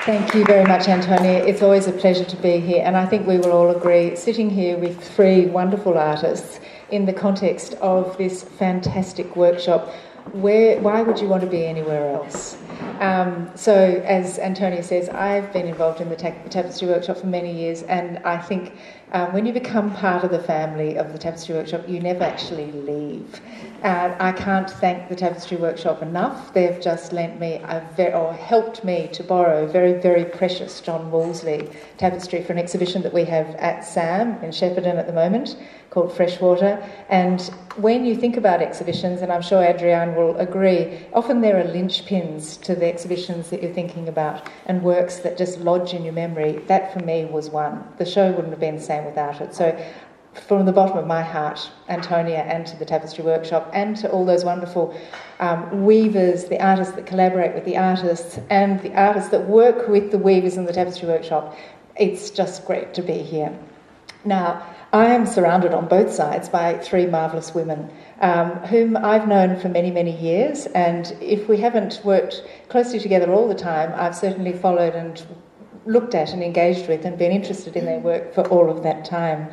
Thank you very much, Antonia. It's always a pleasure to be here, and I think we will all agree, sitting here with three wonderful artists in the context of this fantastic workshop, why would you want to be anywhere else? So, as Antonia says, I've been involved in the Tapestry Workshop for many years, and I think when you become part of the family of the Tapestry Workshop, you never actually leave. I can't thank the Tapestry Workshop enough. They've just lent me or helped me to borrow a very, very precious John Wolseley tapestry for an exhibition that we have at SAM in Shepparton at the moment called Freshwater. And when you think about exhibitions, and I'm sure Adrienne will agree, often there are linchpins to the exhibitions that you're thinking about and works that just lodge in your memory. That for me was one. The show wouldn't have been the same without it. So from the bottom of my heart, Antonia, and to the Tapestry Workshop, and to all those wonderful weavers, the artists that collaborate with the artists, and the artists that work with the weavers in the Tapestry Workshop, it's just great to be here. Now, I am surrounded on both sides by three marvellous women whom I've known for many, many years, and if we haven't worked closely together all the time, I've certainly followed and looked at and engaged with and been interested in their work for all of that time.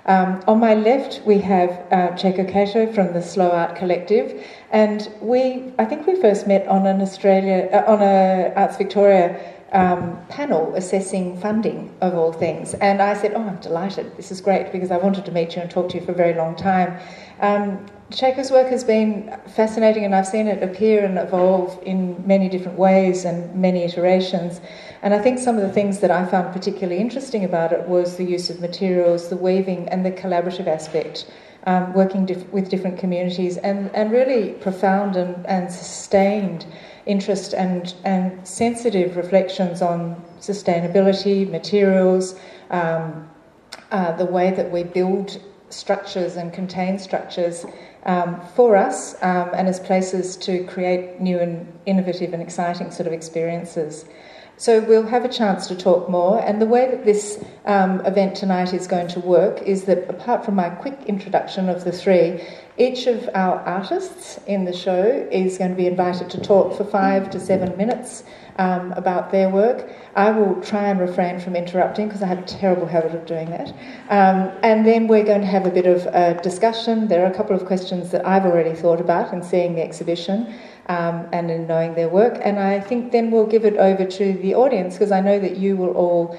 On my left, we have Chaco Kato from the Slow Art Collective, and I think we first met on an Arts Victoria panel assessing funding of all things, and I said, I'm delighted, this is great, because I wanted to meet you and talk to you for a very long time. Chaco's work has been fascinating, and I've seen it appear and evolve in many different ways and many iterations. And I think some of the things that I found particularly interesting about it was the use of materials, the weaving, and the collaborative aspect, working with different communities, and really profound and sustained interest and sensitive reflections on sustainability, materials, the way that we build structures and contain structures for us and as places to create new and innovative and exciting sort of experiences. So we'll have a chance to talk more, and the way that this event tonight is going to work is that, apart from my quick introduction of the three, each of our artists in the show is going to be invited to talk for 5 to 7 minutes about their work. I will try and refrain from interrupting because I have a terrible habit of doing that. And then we're going to have a bit of a discussion. There are a couple of questions that I've already thought about in seeing the exhibition and in knowing their work. And I think then we'll give it over to the audience, because I know that you will all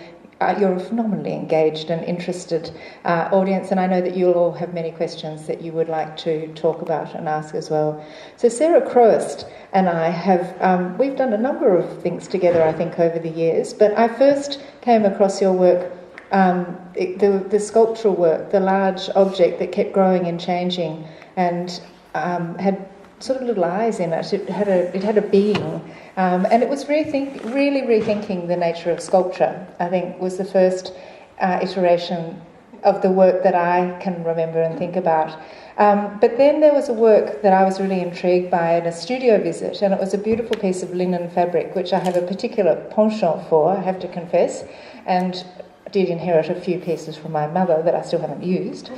you're a phenomenally engaged and interested audience, and I know that you'll all have many questions that you would like to talk about and ask as well. So Sarah crowEST and I have, we've done a number of things together, I think, over the years, but I first came across your work, the sculptural work, the large object that kept growing and changing and had sort of little eyes in it. It had a being, and it was really rethinking the nature of sculpture. I think was the first iteration of the work that I can remember and think about. But then there was a work that I was really intrigued by in a studio visit, and it was a beautiful piece of linen fabric, which I have a particular penchant for, I have to confess, and I did inherit a few pieces from my mother that I still haven't used.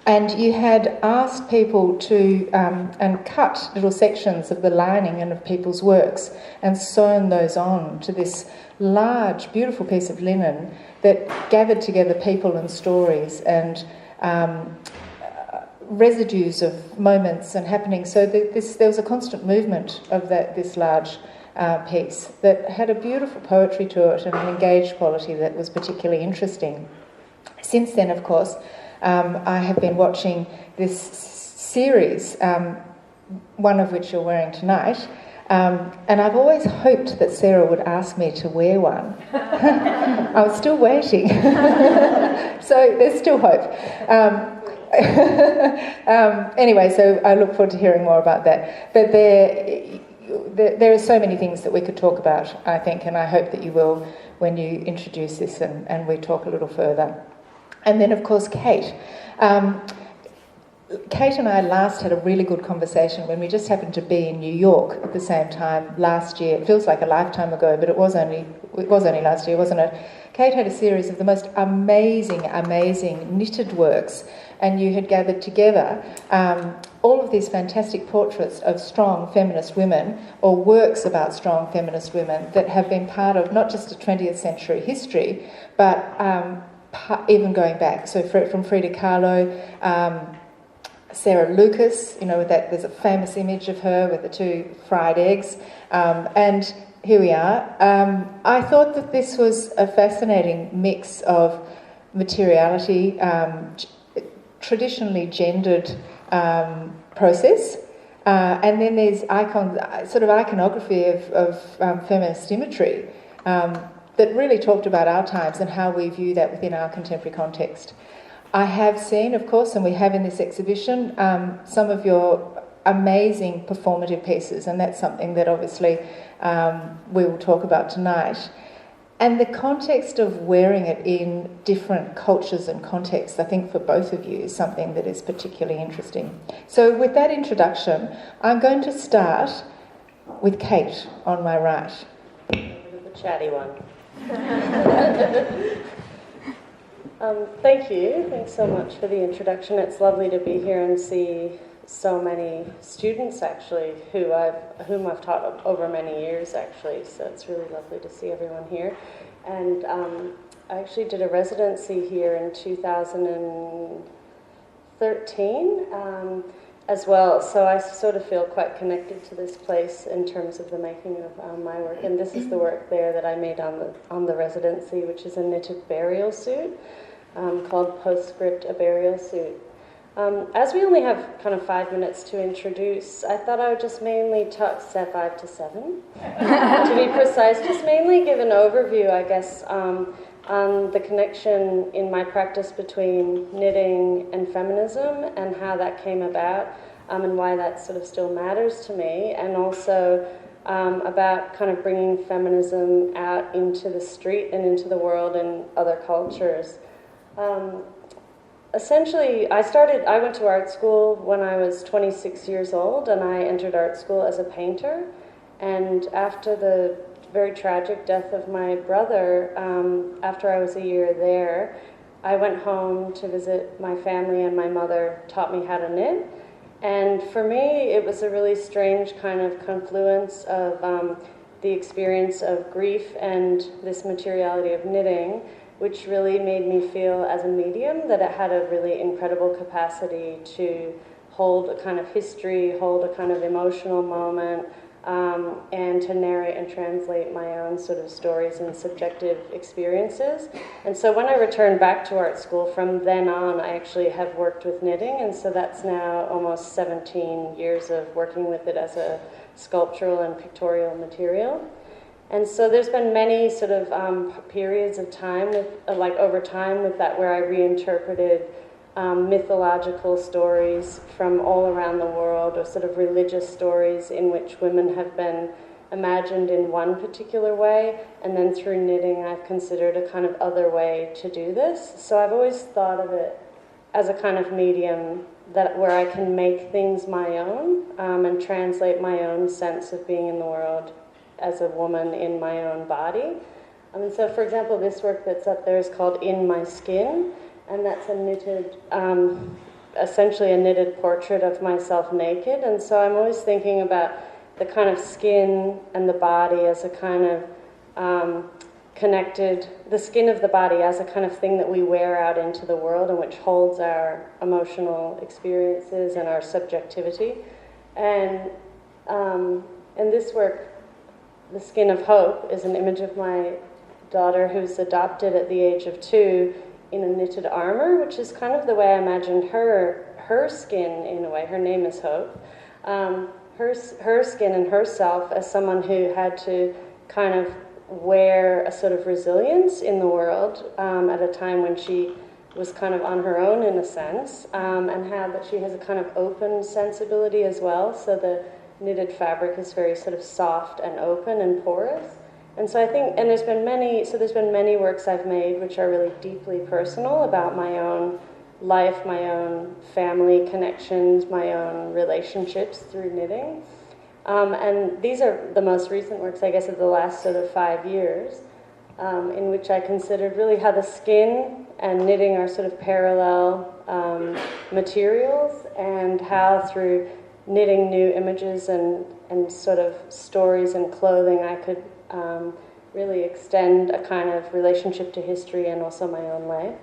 And you had asked people to and cut little sections of the lining and of people's works and sewn those on to this large, beautiful piece of linen that gathered together people and stories and residues of moments and happenings. So there was a constant movement of this large piece that had a beautiful poetry to it and an engaged quality that was particularly interesting. Since then, of course, I have been watching this series, one of which you're wearing tonight, and I've always hoped that Sarah would ask me to wear one. I was still waiting. So there's still hope. Anyway, so I look forward to hearing more about that. But there are so many things that we could talk about, I think, and I hope that you will when you introduce this and we talk a little further. And then, of course, Kate. Kate and I last had a really good conversation when we just happened to be in New York at the same time last year. It feels like a lifetime ago, but it was only last year, wasn't it? Kate had a series of the most amazing knitted works and you had gathered together all of these fantastic portraits of strong feminist women, or works about strong feminist women that have been part of not just a 20th century history, but even going back. So from Frida Kahlo, Sarah Lucas, there's a famous image of her with the 2 fried eggs, and here we are. I thought that this was a fascinating mix of materiality, traditionally gendered process, and then there's iconography of feminist imagery that really talked about our times and how we view that within our contemporary context. I have seen, of course, and we have in this exhibition, some of your amazing performative pieces, and that's something that obviously we will talk about tonight. And the context of wearing it in different cultures and contexts, I think for both of you, is something that is particularly interesting. So with that introduction, I'm going to start with Kate on my right. The chatty one. Thank you. Thanks so much for the introduction. It's lovely to be here and see so many students, actually, whom I've taught over many years, actually. So it's really lovely to see everyone here. And I actually did a residency here in 2013 as well. So I sort of feel quite connected to this place in terms of the making of my work. And this is the work there that I made on the residency, which is a knitted burial suit called Postscript, a Burial Suit. As we only have kind of 5 minutes to introduce, I thought I would just mainly talk 5 to 7, to be precise, just mainly give an overview, I guess, on the connection in my practice between knitting and feminism and how that came about, and why that sort of still matters to me, and also about kind of bringing feminism out into the street and into the world and other cultures. Essentially, I went to art school when I was 26 years old, and I entered art school as a painter. And after the very tragic death of my brother, after I was a year there, I went home to visit my family, and my mother taught me how to knit. And for me, it was a really strange kind of confluence of the experience of grief and this materiality of knitting, which really made me feel as a medium that it had a really incredible capacity to hold a kind of history, hold a kind of emotional moment, and to narrate and translate my own sort of stories and subjective experiences. And so when I returned back to art school, from then on, I actually have worked with knitting, and so that's now almost 17 years of working with it as a sculptural and pictorial material. And so there's been many sort of periods of time, over time with that, where I reinterpreted mythological stories from all around the world, or sort of religious stories in which women have been imagined in one particular way, and then through knitting I've considered a kind of other way to do this. So I've always thought of it as a kind of medium where I can make things my own and translate my own sense of being in the world as a woman in my own body. And so, for example, this work that's up there is called In My Skin, and that's a knitted, essentially a knitted portrait of myself naked. And so I'm always thinking about the kind of skin and the body as a kind of the skin of the body as a kind of thing that we wear out into the world, and which holds our emotional experiences and our subjectivity. And this work, The Skin of Hope, is an image of my daughter who's adopted at the age of 2 in a knitted armor, which is kind of the way I imagined her skin in a way. Her name is Hope. Her skin and herself as someone who had to kind of wear a sort of resilience in the world at a time when she was kind of on her own in a sense, and how that she has a kind of open sensibility as well. So the knitted fabric is very sort of soft and open and porous. And so I think, and there's been many works I've made which are really deeply personal about my own life, my own family connections, my own relationships through knitting. And these are the most recent works, I guess, of the last sort of 5 years. in which I considered really how the skin and knitting are sort of parallel materials, and how through knitting new images and sort of stories and clothing I could really extend a kind of relationship to history and also my own life.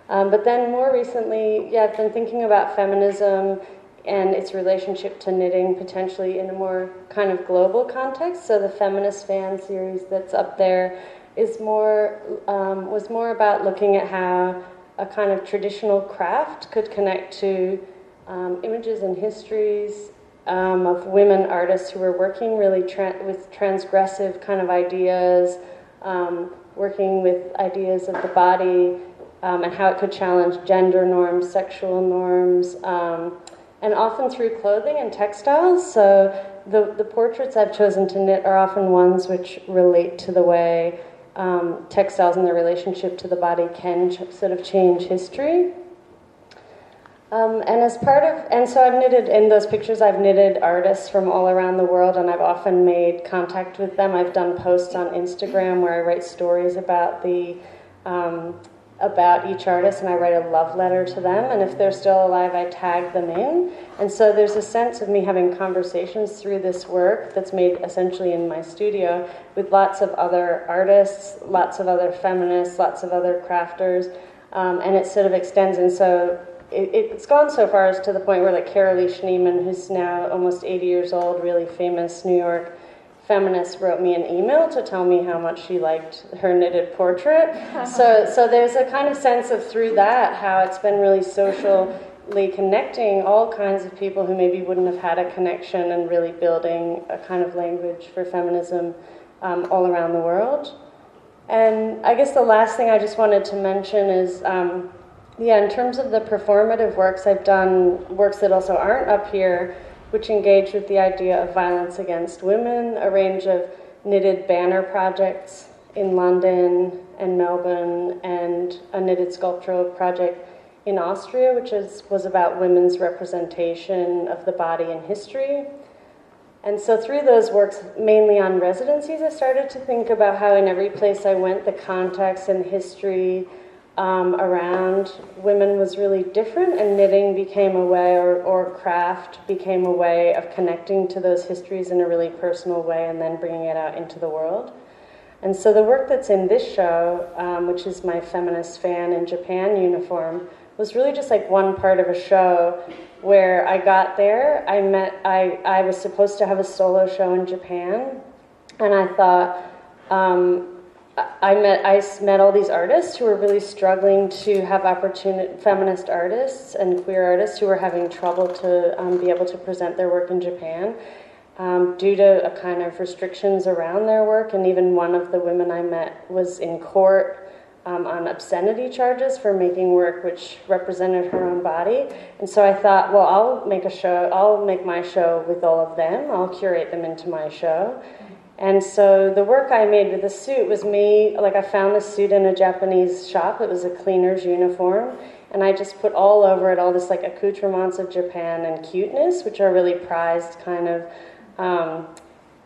But then more recently, I've been thinking about feminism and its relationship to knitting potentially in a more kind of global context. So the Feminist Fan series that's up there is was more about looking at how a kind of traditional craft could connect to images and histories of women artists who were working really with transgressive kind of ideas, working with ideas of the body, and how it could challenge gender norms, sexual norms, and often through clothing and textiles. So the portraits I've chosen to knit are often ones which relate to the way textiles and their relationship to the body can sort of change history. And so I've knitted, in those pictures, I've knitted artists from all around the world, and I've often made contact with them. I've done posts on Instagram where I write stories about about each artist, and I write a love letter to them, and if they're still alive, I tag them in. And so there's a sense of me having conversations through this work that's made essentially in my studio with lots of other artists, lots of other feminists, lots of other crafters, and it sort of extends. And so it's gone so far as to the point where, like, Carolee Schneemann, who's now almost 80 years old, really famous New York feminist, wrote me an email to tell me how much she liked her knitted portrait. So there's a kind of sense of, through that, how it's been really socially connecting all kinds of people who maybe wouldn't have had a connection, and really building a kind of language for feminism all around the world. And I guess the last thing I just wanted to mention is, in terms of the performative works, I've done works that also aren't up here, which engage with the idea of violence against women, a range of knitted banner projects in London and Melbourne, and a knitted sculptural project in Austria, which was about women's representation of the body in history. And so through those works, mainly on residencies, I started to think about how in every place I went, the context and history around women was really different, and knitting became a way, or craft became a way of connecting to those histories in a really personal way, and then bringing it out into the world. And so the work that's in this show, which is my Feminist Fan in Japan uniform, was really just like one part of a show where I got there. I was supposed to have a solo show in Japan, and I thought, I met all these artists who were really struggling to have opportunity, feminist artists and queer artists who were having trouble to be able to present their work in Japan due to a kind of restrictions around their work. And even one of the women I met was in court on obscenity charges for making work which represented her own body. And so I thought, well, I'll make my show with all of them. I'll curate them into my show. And so the work I made with the suit was me, like, I found this suit in a Japanese shop. It was a cleaner's uniform, and I just put all over it all this, like, accoutrements of Japan and cuteness, which are really prized kind of,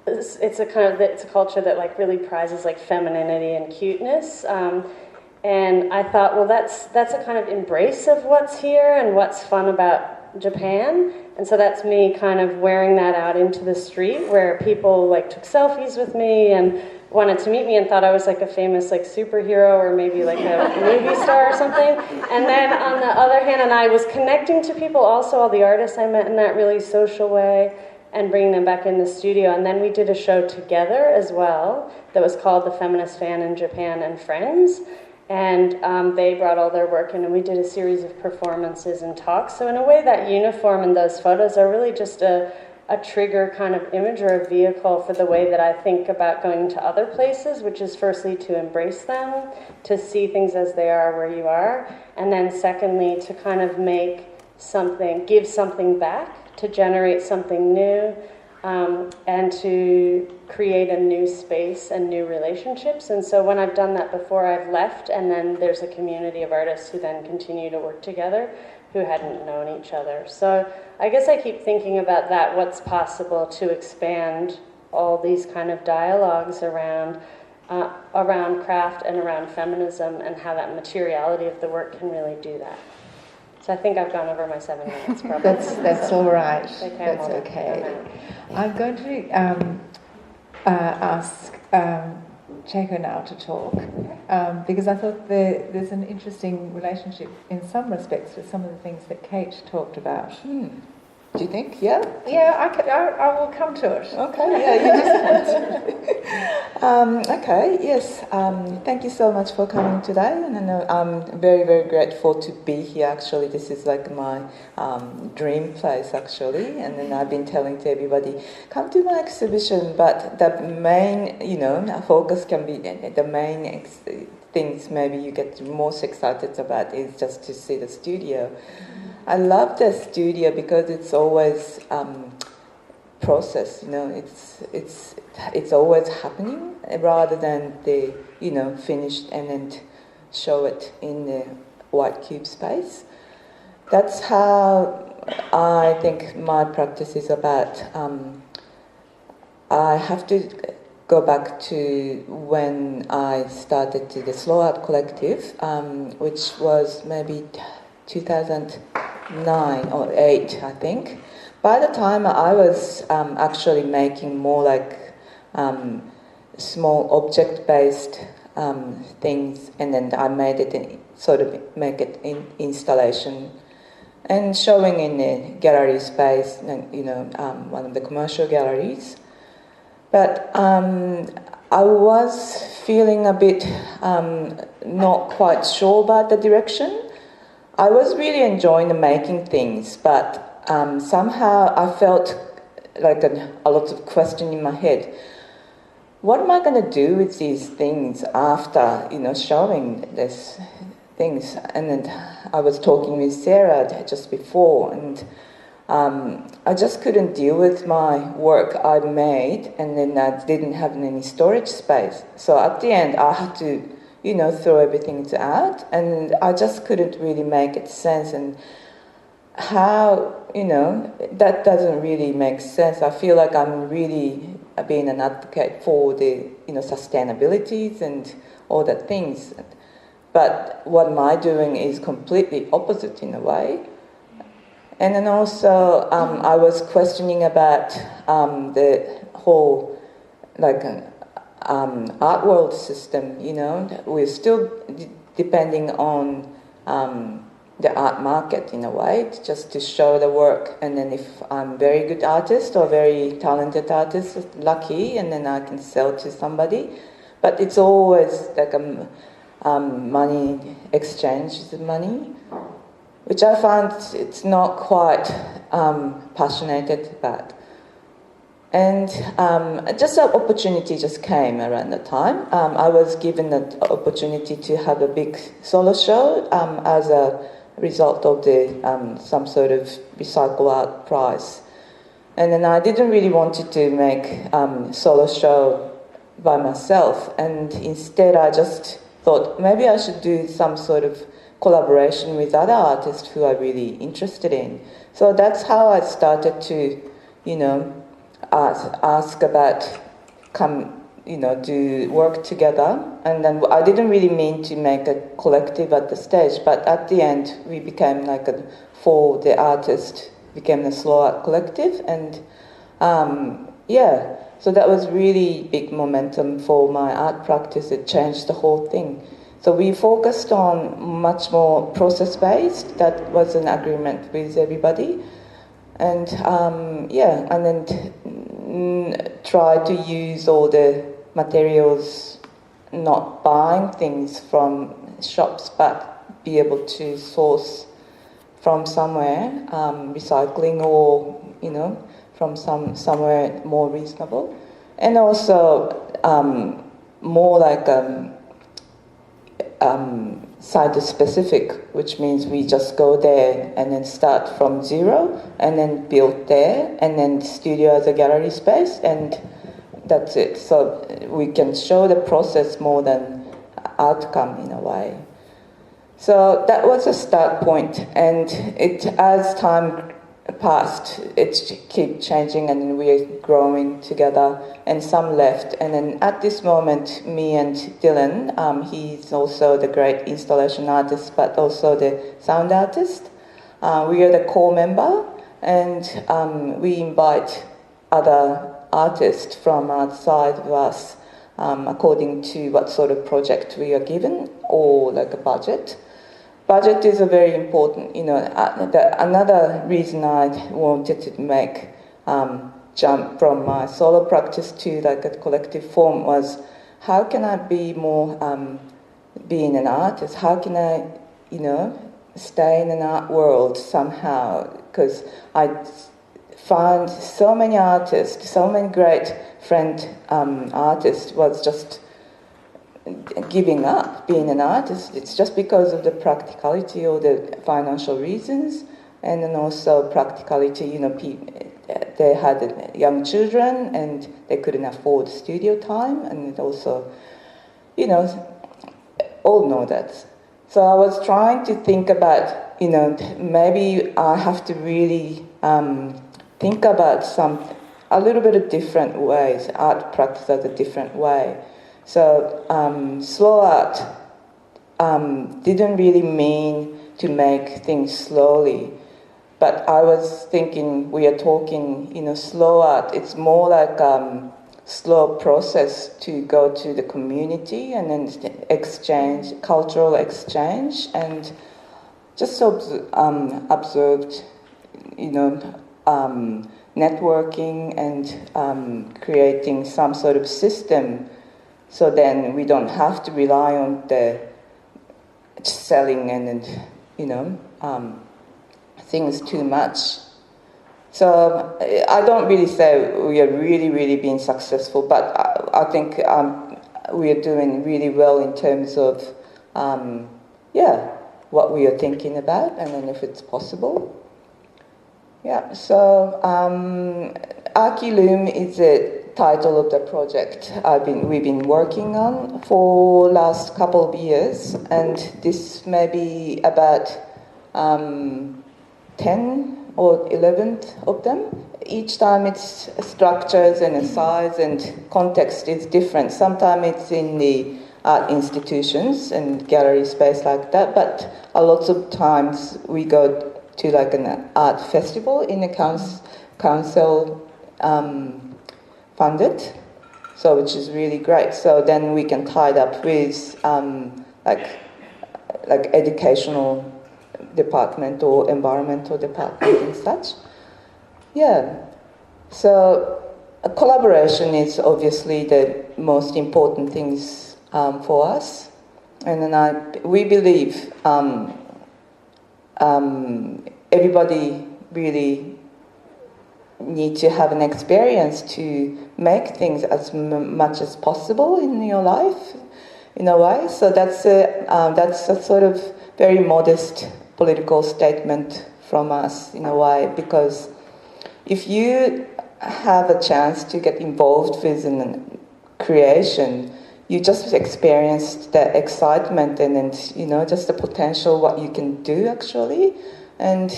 it's a culture that, like, really prizes, like, femininity and cuteness. And I thought, well, that's a kind of embrace of what's here and what's fun about Japan. And so that's me kind of wearing that out into the street, where people, like, took selfies with me and wanted to meet me and thought I was, like, a famous, like, superhero or maybe, like, a movie star or something. And then on the other hand, and I was connecting to people, also all the artists I met in that really social way, and bringing them back in the studio. And then we did a show together as well that was called The Feminist Fan in Japan and Friends. And they brought all their work in, and we did a series of performances and talks. So in a way, that uniform and those photos are really just a trigger kind of image, or a vehicle for the way that I think about going to other places, which is firstly to embrace them, to see things as they are where you are, and then secondly to kind of give something back, to generate something new, and to create a new space and new relationships. And so when I've done that before, I've left, and then there's a community of artists who then continue to work together who hadn't known each other. So I guess I keep thinking about that, what's possible to expand all these kind of dialogues around around craft and around feminism, and how that materiality of the work can really do that. So I think I've gone over my 7 minutes, probably. That's all right. Okay, That's okay. I'm going to ask Chaco now to talk, because I thought there's an interesting relationship in some respects with some of the things that Kate talked about. Do you think? Yeah? Yeah, I will come to it. Okay, yeah, you just okay, yes. Thank you so much for coming today. And I know I'm very, very grateful to be here. Actually, this is like my dream place, actually. And then I've been telling to everybody, come to my exhibition. But the main, focus can be, the main things maybe you get most excited about is just to see the studio. I love the studio because it's always process. It's always happening rather than the finished and then show it in the white cube space. That's how I think my practice is about. I have to go back to when I started to the Slow Art Collective, which was maybe 2009 or 8, I think. By the time I was actually making more like small object-based things, and then I made it make it in installation and showing in the gallery space, one of the commercial galleries. But I was feeling a bit not quite sure about the direction. I was really enjoying the making things, but somehow I felt like a lot of question in my head. What am I going to do with these things after, showing these things? And then I was talking with Sarah just before, and I just couldn't deal with my work I made, and then I didn't have any storage space. So at the end, I had to throw everything out, and I just couldn't really make it sense. And how, that doesn't really make sense. I feel like I'm really being an advocate for the, sustainabilities and all that things. But what am I doing is completely opposite in a way. And then also, I was questioning about the whole, art world system, we're still depending on the art market in a way, just to show the work. And then if I'm a very good artist or very talented artist, lucky, and then I can sell to somebody. But it's always like a money exchange with money, which I found it's not quite passionate about. And just an opportunity just came around the time. I was given the opportunity to have a big solo show as a result of the some sort of recycle art prize. And then I didn't really want to make solo show by myself, and instead I just thought maybe I should do some sort of collaboration with other artists who are really interested in. So that's how I started to, ask about do work together. And then I didn't really mean to make a collective at the stage, but at the end we became for the artist became the Slow Art Collective, and so that was really big momentum for my art practice. It changed the whole thing. So we focused on much more process-based. That was an agreement with everybody. And and then try to use all the materials, not buying things from shops, but be able to source from somewhere, recycling or, from somewhere more reasonable. And also more site-specific, which means we just go there and then start from zero and then build there, and then studio as a gallery space, and that's it. So we can show the process more than outcome in a way. So that was a start point, and as time past, it's keep changing and we're growing together, and some left. And then at this moment, me and Dylan, he's also the great installation artist, but also the sound artist. We are the core member, and we invite other artists from outside of us according to what sort of project we are given, or like a budget. Budget is a very important, another reason I wanted to make jump from my solo practice to like a collective form was, how can I be more being an artist? How can I, stay in an art world somehow? Because I found so many artists, so many great friend artists was just giving up being an artist. It's just because of the practicality or the financial reasons, and then also practicality, they had young children and they couldn't afford studio time, and also, all know that. So I was trying to think about, maybe I have to really think about a little bit of different ways, art practice as a different way. So slow art didn't really mean to make things slowly, but I was thinking, we are talking, slow art, it's more like slow process to go to the community and then exchange, cultural exchange, and just observed, networking and creating some sort of system. So then we don't have to rely on the selling and things too much. So I don't really say we are really, really being successful, but I think we are doing really well in terms of, what we are thinking about, and then if it's possible. Yeah, so Aki Loom is the title of the project we've been working on for last couple of years, and this may be about 10 or 11 of them. Each time its structures and size and context is different. Sometimes it's in the art institutions and gallery space like that, but a lot of times we go to like an art festival in a council funded, so which is really great. So then we can tie it up with like educational department or environmental department and such. Yeah. So a collaboration is obviously the most important things for us, and then we believe everybody really need to have an experience to make things as much as possible in your life, in a way. So that's a sort of very modest political statement from us, in a way, because if you have a chance to get involved with creation, you just experienced the excitement and then, just the potential what you can do actually. And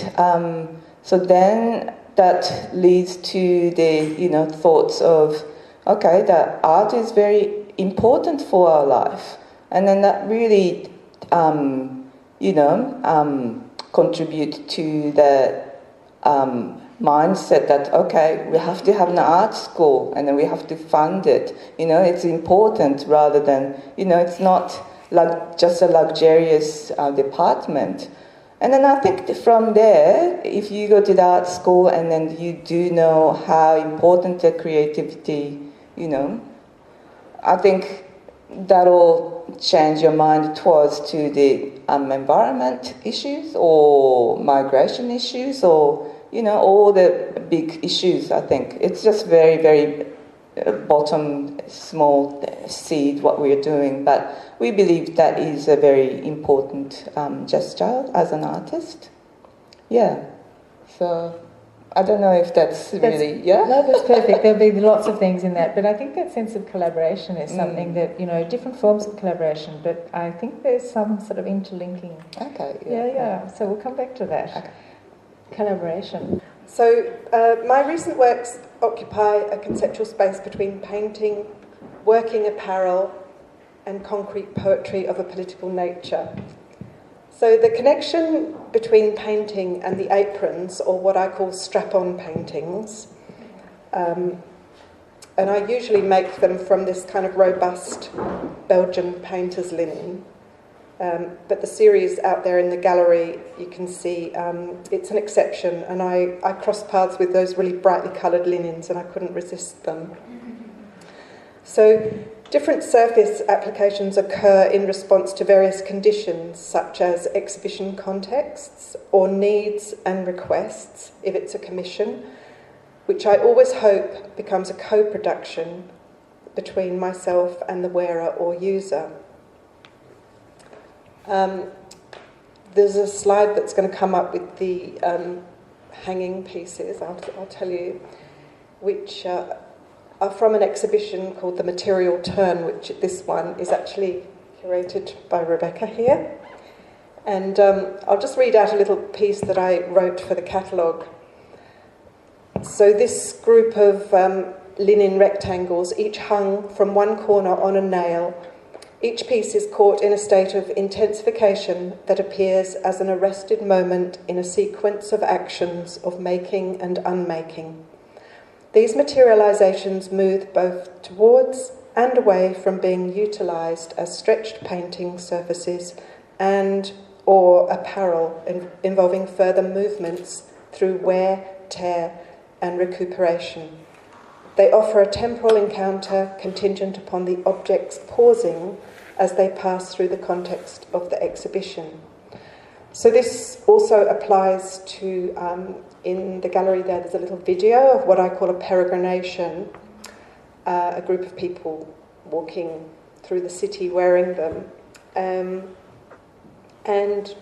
so then that leads to the, thoughts of, okay, that art is very important for our life. And then that really, contribute to the mindset that, okay, we have to have an art school and then we have to fund it. It's important rather than, it's not like just a luxurious department. And then I think from there, if you go to the art school and then you do know how important the creativity, I think that'll change your mind towards to the environment issues or migration issues or, all the big issues, I think. It's just very, very bottom, small seed what we're doing, but we believe that is a very important gesture as an artist. Yeah. So I don't know if that's really, yeah? No, that's perfect. There'll be lots of things in that, but I think that sense of collaboration is something that, different forms of collaboration, but I think there's some sort of interlinking. Okay. Yeah. So we'll come back to that. Okay. Collaboration. My recent works occupy a conceptual space between painting, working apparel, and concrete poetry of a political nature. So the connection between painting and the aprons, or what I call strap-on paintings, and I usually make them from this kind of robust Belgian painter's linen. But the series out there in the gallery, you can see it's an exception, and I crossed paths with those really brightly coloured linens and I couldn't resist them. So different surface applications occur in response to various conditions, such as exhibition contexts or needs and requests, if it's a commission, which I always hope becomes a co-production between myself and the wearer or user. There's a slide that's going to come up with the hanging pieces, I'll tell you, which are from an exhibition called The Material Turn, which this one is actually curated by Rebecca here. And I'll just read out a little piece that I wrote for the catalogue. So this group of linen rectangles, each hung from one corner on a nail. Each piece is caught in a state of intensification that appears as an arrested moment in a sequence of actions of making and unmaking. These materializations move both towards and away from being utilised as stretched painting surfaces and or apparel involving further movements through wear, tear and recuperation. They offer a temporal encounter contingent upon the objects pausing as they pass through the context of the exhibition. So this also applies to, in the gallery there's a little video of what I call a peregrination, a group of people walking through the city wearing them, and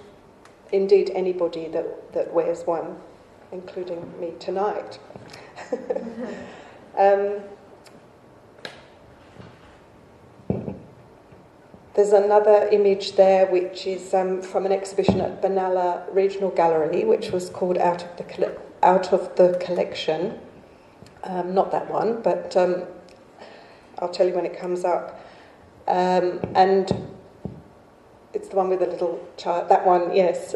indeed anybody that wears one, including me tonight. There's another image there which is from an exhibition at Benalla Regional Gallery, which was called Out of the Collection. Not that one, but I'll tell you when it comes up. And it's the one with the little chart. That one, yes.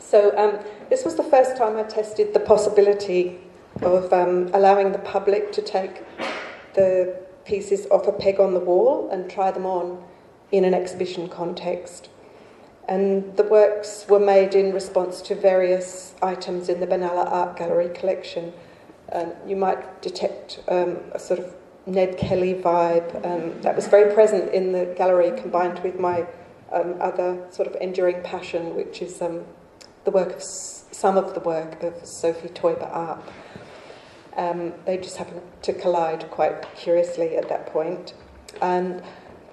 So this was the first time I tested the possibility of allowing the public to take the pieces off a peg on the wall and try them on in an exhibition context. And the works were made in response to various items in the Benalla Art Gallery collection. You might detect a sort of Ned Kelly vibe that was very present in the gallery, combined with my other sort of enduring passion, which is the work of some of the work of Sophie Teuber-Arp. They just happened to collide quite curiously at that point. And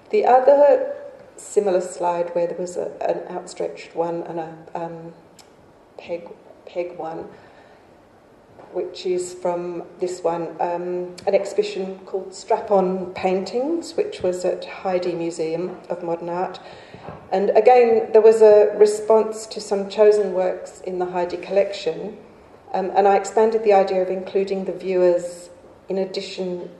the other similar slide where there was an outstretched one and a peg one, which is from this one, an exhibition called Strap-On Paintings, which was at Heide Museum of Modern Art. And again, there was a response to some chosen works in the Heide collection, and I expanded the idea of including the viewers in addition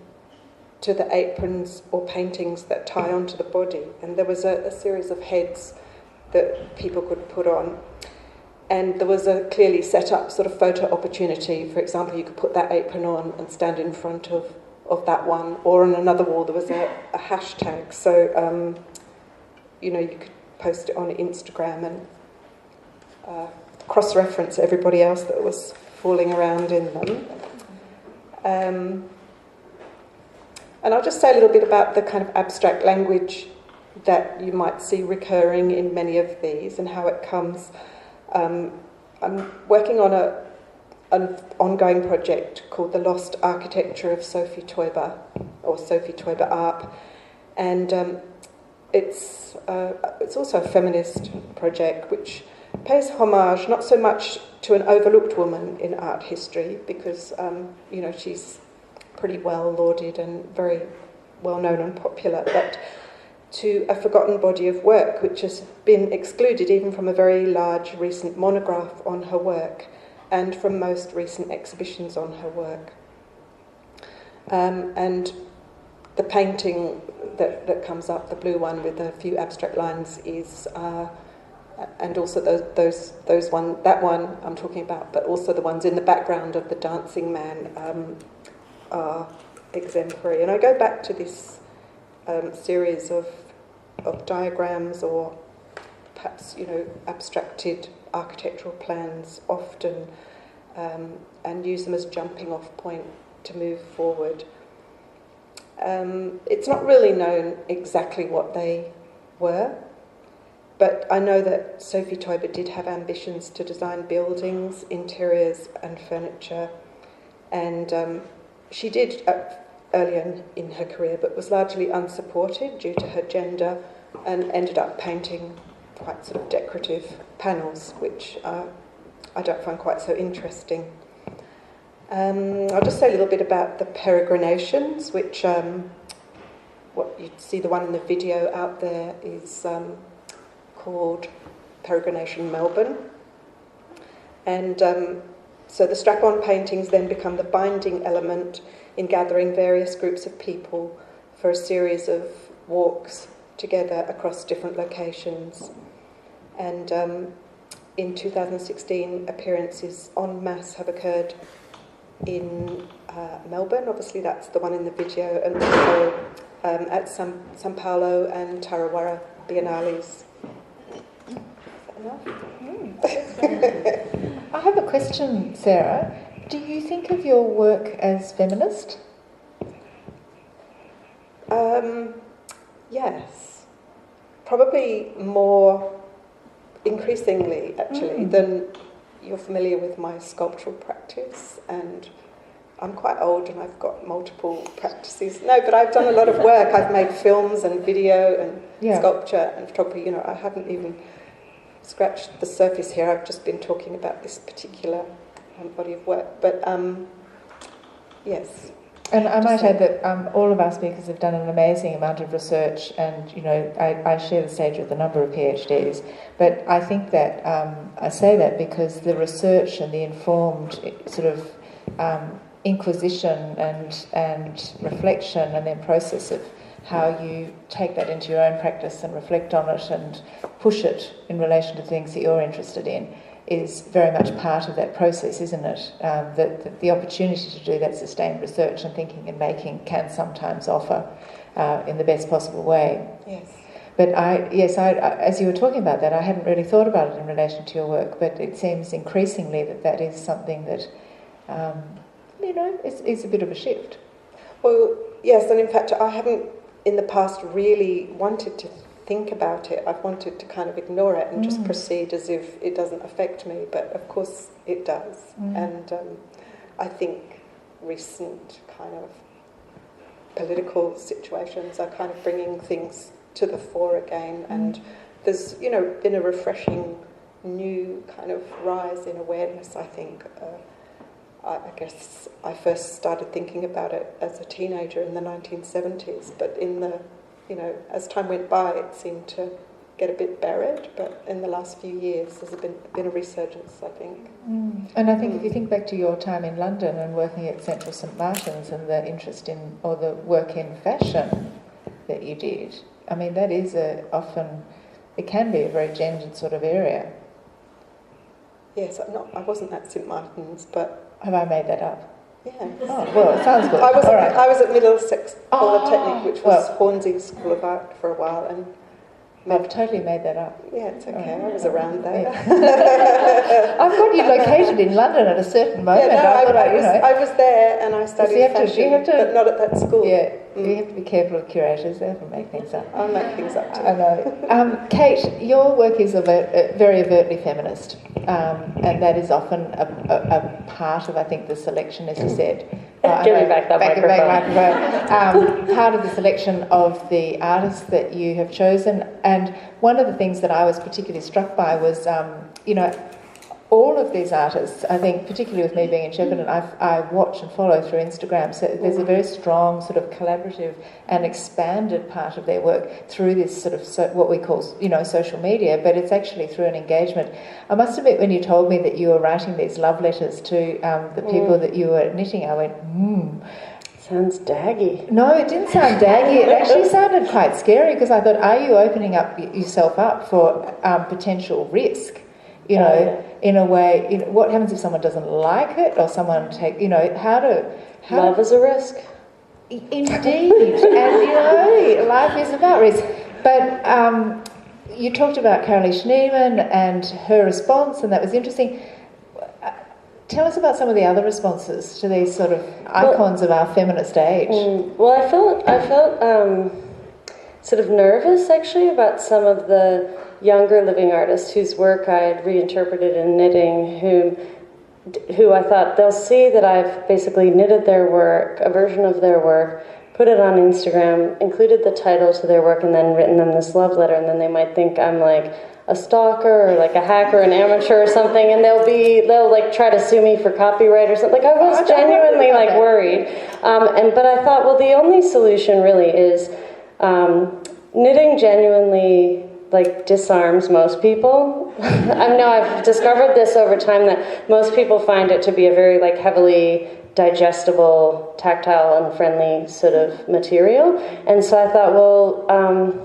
to the aprons or paintings that tie onto the body. And there was a series of heads that people could put on. And there was a clearly set up sort of photo opportunity. For example, you could put that apron on and stand in front of that one. Or on another wall, there was a hashtag. So, you could post it on Instagram and cross-reference everybody else that was falling around in them. And I'll just say a little bit about the kind of abstract language that you might see recurring in many of these and how it comes. I'm working on an ongoing project called The Lost Architecture of Sophie Teuber, or Sophie Teuber-Arp, and it's also a feminist project which pays homage not so much to an overlooked woman in art history, because she's pretty well lauded and very well known and popular, but to a forgotten body of work, which has been excluded even from a very large recent monograph on her work and from most recent exhibitions on her work. And the painting that comes up, the blue one with a few abstract lines, is, and also that one I'm talking about, but also the ones in the background of the dancing man are exemplary. And I go back to this series of diagrams, or perhaps, abstracted architectural plans often, and use them as jumping off point to move forward. It's not really known exactly what they were, but I know that Sophie Toba did have ambitions to design buildings, interiors and furniture, and she did early in her career, but was largely unsupported due to her gender, and ended up painting quite sort of decorative panels, which I don't find quite so interesting. I'll just say a little bit about the peregrinations, which what you see, the one in the video out there is called Peregrination Melbourne. And so the strap-on paintings then become the binding element in gathering various groups of people for a series of walks together across different locations. And in 2016, appearances en masse have occurred in Melbourne. Obviously that's the one in the video, and also at São Paulo and Tarawara Biennales. Is that enough? I have a question, Sarah. Do you think of your work as feminist? Yes. Probably more increasingly, actually, than you're familiar with my sculptural practice, and I'm quite old and I've got multiple practices. No, but I've done a lot of work. I've made films and video and sculpture and photography. I haven't even scratched the surface here. I've just been talking about this particular body of work. But yes. And I might add that all of our speakers have done an amazing amount of research, and I share the stage with a number of PhDs. But I think that I say that because the research and the informed sort of inquisition and reflection, and then process of how you take that into your own practice and reflect on it and push it in relation to things that you're interested in, is very much part of that process, isn't it? The opportunity to do that sustained research and thinking and making can sometimes offer in the best possible way. Yes. But as you were talking about that, I hadn't really thought about it in relation to your work, but it seems increasingly that is something that, is a bit of a shift. Well, yes, and in fact, I haven't in the past really wanted to think about it. I've wanted to kind of ignore it and just proceed as if it doesn't affect me, but of course it does. And I think recent kind of political situations are kind of bringing things to the fore again, and there's been a refreshing new kind of rise in awareness, I think. I guess I first started thinking about it as a teenager in the 1970s, but in the as time went by, it seemed to get a bit buried, but in the last few years there's been a resurgence, I think. And I think if you think back to your time in London and working at Central St Martin's and the interest in, or the work in fashion that you did, I mean, that is often, it can be a very gendered sort of area. Yes, I wasn't at St Martin's, but... Have I made that up? Yeah. Oh, well, it sounds good. I was All at Middlesex Polytechnic, which was Hornsey's School of Art for a while, and I've totally made that up. Yeah, it's okay. I was around there. Yeah. I've got you located in London at a certain moment. Yeah, no, I was there and I studied fashion, but not at that school. Yeah, you have to be careful of curators. They often make things up. I'll make things up too. I know. Kate, your work is very overtly feminist, and that is often a part of, I think, the selection, as you said. Give me back that microphone. Part of the selection of the artists that you have chosen, and one of the things that I was particularly struck by was, all of these artists, I think, particularly with me being in Shepparton, I watch and follow through Instagram. So there's a very strong sort of collaborative and expanded part of their work through this sort of what we call, social media, but it's actually through an engagement. I must admit, when you told me that you were writing these love letters to the people that you were knitting, I went, Sounds daggy. No, it didn't sound daggy. It actually sounded quite scary, because I thought, are you opening up yourself up for potential risk? In a way, what happens if someone doesn't like it, or someone Love is a risk. Indeed, and life is about risk. But you talked about Carolee Schneemann and her response, and that was interesting. Tell us about some of the other responses to these sort of icons of our feminist age. Well, I felt sort of nervous, actually, about some of the younger living artists whose work I had reinterpreted in knitting, who I thought they'll see that I've basically knitted their work, a version of their work, put it on Instagram, included the title to their work, and then written them this love letter, and then they might think I'm like a stalker or like a hacker, an amateur or something, and they'll like try to sue me for copyright or something. Like, I was genuinely like worried, but I thought, well, the only solution really is knitting genuinely like disarms most people. I've discovered this over time, that most people find it to be a very like heavily digestible, tactile and friendly sort of material. And so I thought, well,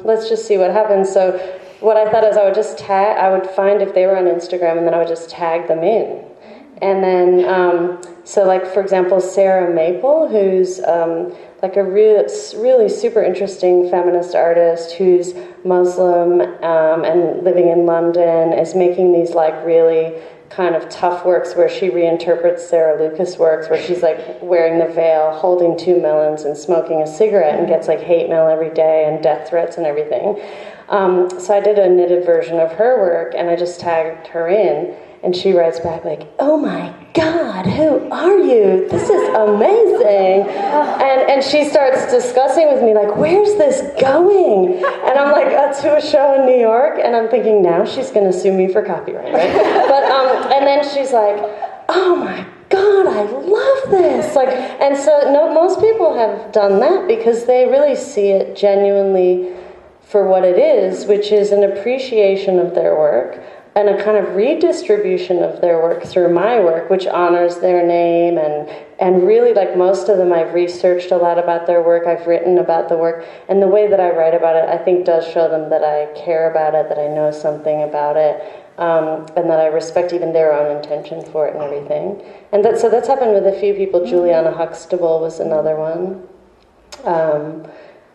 let's just see what happens. So what I thought is I would find if they were on Instagram, and then I would just tag them in. And then, so like, for example, Sarah Maple, who's like a really super interesting feminist artist who's Muslim and living in London, is making these like really kind of tough works where she reinterprets Sarah Lucas works, where she's like wearing the veil, holding 2 melons and smoking a cigarette, and gets like hate mail every day and death threats and everything. So I did a knitted version of her work, and I just tagged her in, and she writes back like, "Oh my God, who are you? This is amazing." And she starts discussing with me like, "Where's this going?" And I'm like, to a show in New York, and I'm thinking, now she's going to sue me for copyright, right? But and then she's like, "Oh my God, I love this!" Like, and so most people have done that because they really see it genuinely for what it is, which is an appreciation of their work and a kind of redistribution of their work through my work, which honors their name, and really, like, most of them, I've researched a lot about their work, I've written about the work, and the way that I write about it, I think, does show them that I care about it, that I know something about it, and that I respect even their own intention for it and everything. And so that's happened with a few people. Juliana Huxtable was another one.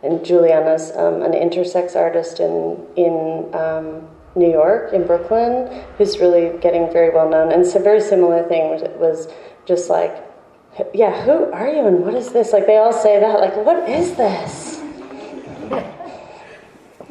And Juliana's an intersex artist in New York, in Brooklyn, who's really getting very well known. And it's a very similar thing. Was just like, yeah, who are you and what is this? Like, they all say that, like, what is this?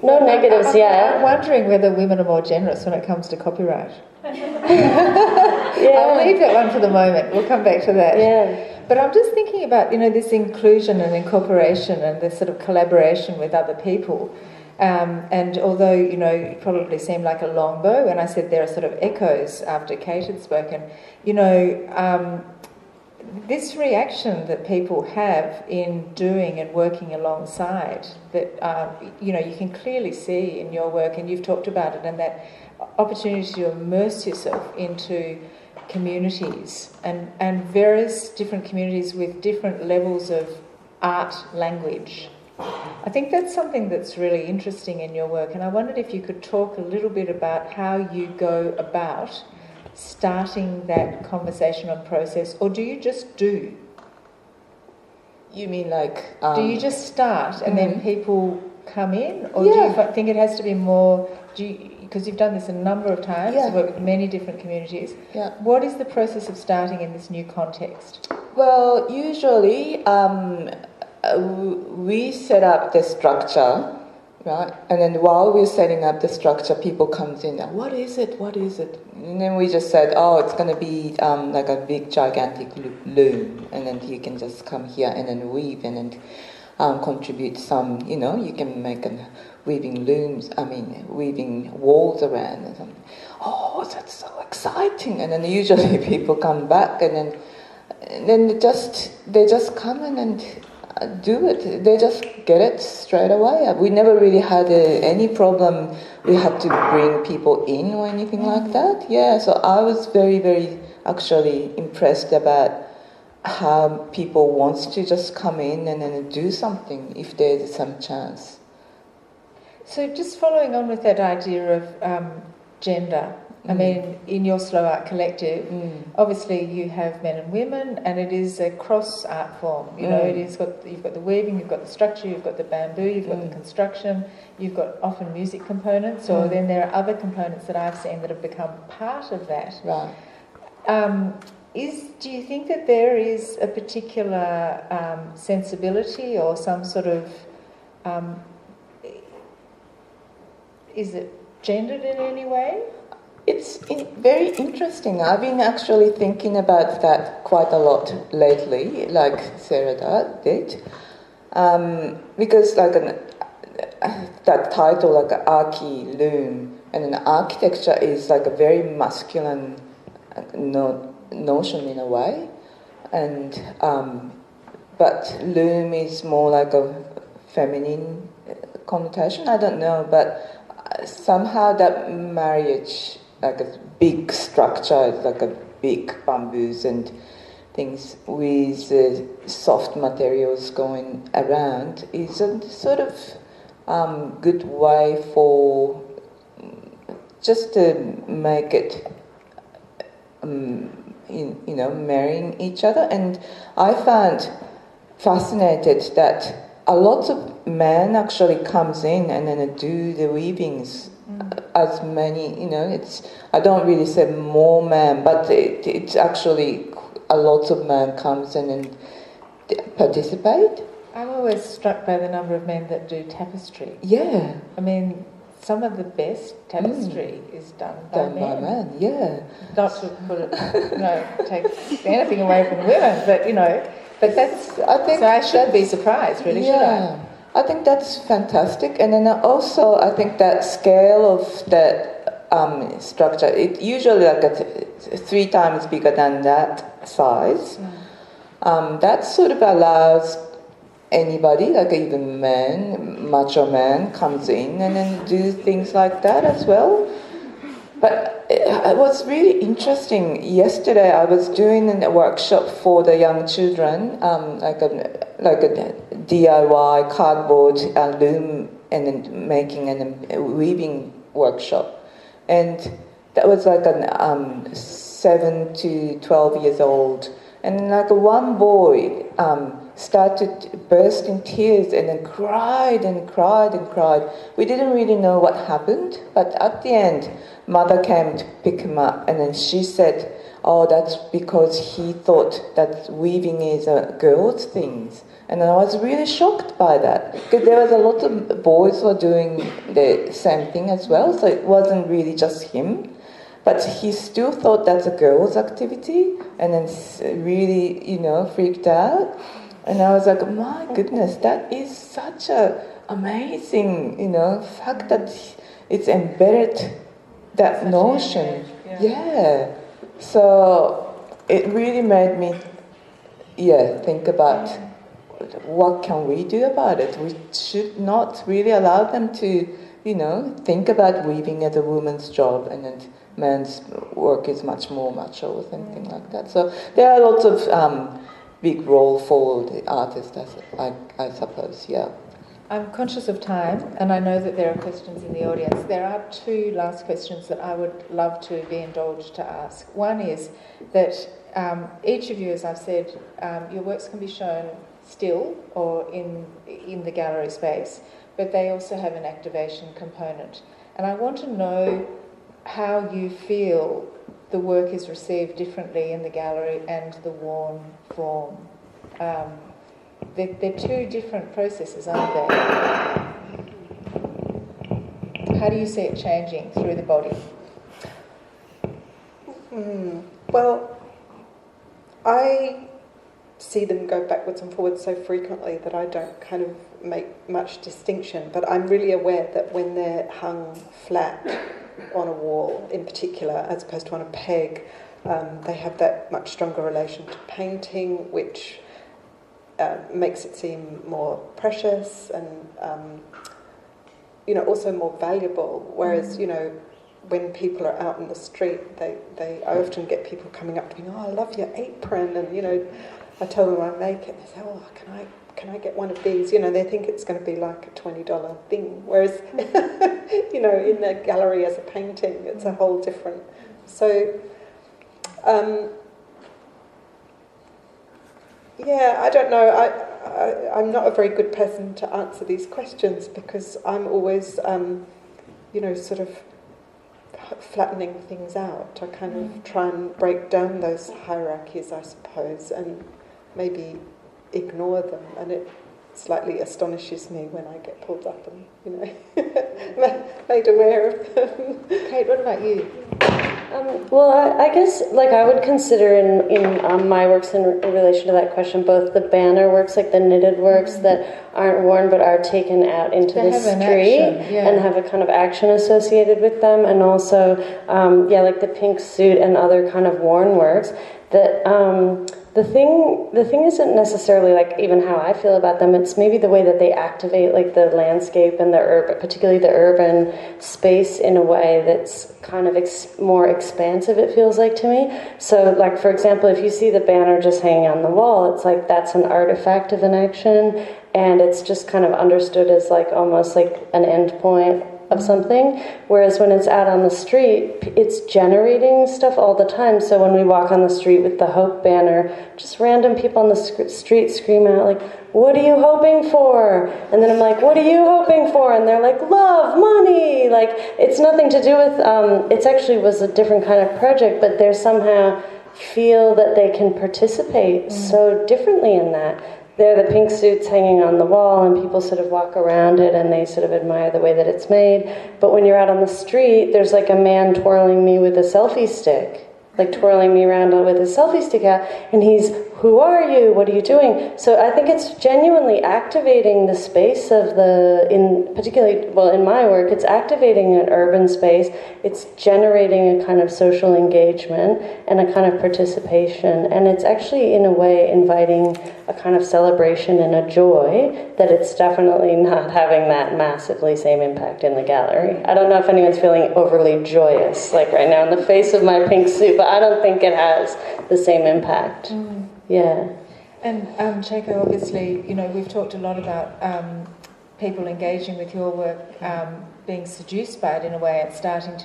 No negatives yet. I'm wondering whether women are more generous when it comes to copyright. Yeah. I'll leave that one for the moment. We'll come back to that. Yeah. But I'm just thinking about, this inclusion and incorporation and this sort of collaboration with other people. And although, it probably seemed like a long bow when I said there are sort of echoes after Kate had spoken, this reaction that people have in doing and working alongside that, you can clearly see in your work, and you've talked about it, and that opportunity to immerse yourself into communities and various different communities with different levels of art language. I think that's something that's really interesting in your work, and I wondered if you could talk a little bit about how you go about starting that conversation and process, or do you just do? You mean like... do you just start and then people come in, or do you think it has to be more... Because you've done this a number of times, you've worked with many different communities. Yeah. What is the process of starting in this new context? Well, usually we set up the structure, right? And then while we're setting up the structure, people come in, what is it? And then we just said, it's going to be like a big, gigantic loom. And then you can just come here and then weave. And then contribute some, you can make weaving looms, weaving walls around and something. Oh, that's so exciting. And then usually people come back and then they just come in and do it. They just get it straight away. We never really had any problem. We had to bring people in or anything like that. Yeah, so I was very, very actually impressed about how people wants to just come in and then do something if there's some chance. So just following on with that idea of gender, I mean, in your Slow Art Collective, obviously you have men and women, and it is a cross art form. You've got the weaving, you've got the structure, you've got the bamboo, you've got the construction, you've got often music components, or then there are other components that I've seen that have become part of that. Right. Do you think that there is a particular sensibility or some sort of is it gendered in any way? It's very interesting. I've been actually thinking about that quite a lot lately, like Sarah did, because that title, like Archi Loom, and an architecture is like a very masculine notion in a way, and but loom is more like a feminine connotation. I don't know, but somehow that marriage, like a big structure, like a big bamboos and things with soft materials going around, is a sort of good way for just to make it marrying each other. And I found fascinated that a lot of men actually comes in and then do the weavings. As many, I don't really say more men, but it's actually a lot of men comes in and participate. I'm always struck by the number of men that do tapestry. Yeah. I mean, some of the best tapestry is done by men. Yeah. Not to put it, take anything away from the women, but but that's. I think so. I shouldn't be surprised, really, should I? I think that's fantastic, and then also I think that scale of that structure, it usually like 3 times bigger than that size. That sort of allows anybody, like even macho man, comes in and then do things like that as well. But it was really interesting. Yesterday I was doing a workshop for the young children, like a DIY cardboard loom and then making and weaving workshop, and that was like 7 to 12 years old, and like one boy started burst in tears and then cried and cried and cried. We didn't really know what happened, but at the end, mother came to pick him up, and then she said, "Oh, that's because he thought that weaving is a girl's thing." And I was really shocked by that, because there was a lot of boys who were doing the same thing as well, so it wasn't really just him. But he still thought that's a girl's activity, and then really, freaked out. And I was like, my goodness, that is such a amazing, fact that it's embedded, that notion. Yeah. So it really made me, think about what can we do about it. We should not really allow them to, think about weaving as a woman's job, and then men's work is much more macho or something like that. So there are lots of big role for the artist, I suppose, yeah. I'm conscious of time, and I know that there are questions in the audience. There are 2 last questions that I would love to be indulged to ask. One is that each of you, as I've said, your works can be shown still or in the gallery space, but they also have an activation component. And I want to know how you feel the work is received differently in the gallery and the worn form. They're 2 different processes, aren't they? How do you see it changing through the body? Well, I see them go backwards and forwards so frequently that I don't kind of make much distinction. But I'm really aware that when they're hung flat on a wall in particular, as opposed to on a peg, they have that much stronger relation to painting, which makes it seem more precious and, also more valuable. Whereas, when people are out in the street, I often get people coming up to me, "Oh, I love your apron," and I tell them I make it, and they say, "Oh, can I get one of these?" They think it's going to be like a $20 thing, whereas in the gallery as a painting, it's a whole different. So, I don't know. I'm not a very good person to answer these questions because I'm always, sort of flattening things out. I kind of try and break down those hierarchies, I suppose, and maybe ignore them. And it slightly astonishes me when I get pulled up and, made aware of them. Kate, what about you? Well, I guess I would consider in my works in relation to that question both the banner works, like the knitted works that aren't worn but are taken out into the street and have a kind of action associated with them, and also like the pink suit and other kind of worn works that the thing isn't necessarily even how I feel about them. It's maybe the way that they activate the landscape and the urban, particularly the urban space, in a way that's kind of more expansive, it feels like to me. So for example, if you see the banner just hanging on the wall, it's that's an artifact of an action, and it's just kind of understood as almost an end point of something, whereas when it's out on the street, it's generating stuff all the time. So when we walk on the street with the Hope banner, just random people on the street scream out "What are you hoping for?" And then I'm "What are you hoping for?" And they're "Love, money." It's nothing to do with, it actually was a different kind of project, but they somehow feel that they can participate so differently in that. There are the pink suits hanging on the wall, and people sort of walk around it, and they sort of admire the way that it's made. But when you're out on the street, there's a man twirling me with a selfie stick, twirling me around with a selfie stick out, and he's, "Who are you? What are you doing?" So I think it's genuinely activating the space of in my work, it's activating an urban space. It's generating a kind of social engagement and a kind of participation, and it's actually in a way inviting a kind of celebration and a joy that it's definitely not having that massively same impact in the gallery. I don't know if anyone's feeling overly joyous right now in the face of my pink suit, but I don't think it has the same impact. Yeah. And Chaco, obviously, we've talked a lot about people engaging with your work, being seduced by it in a way, and starting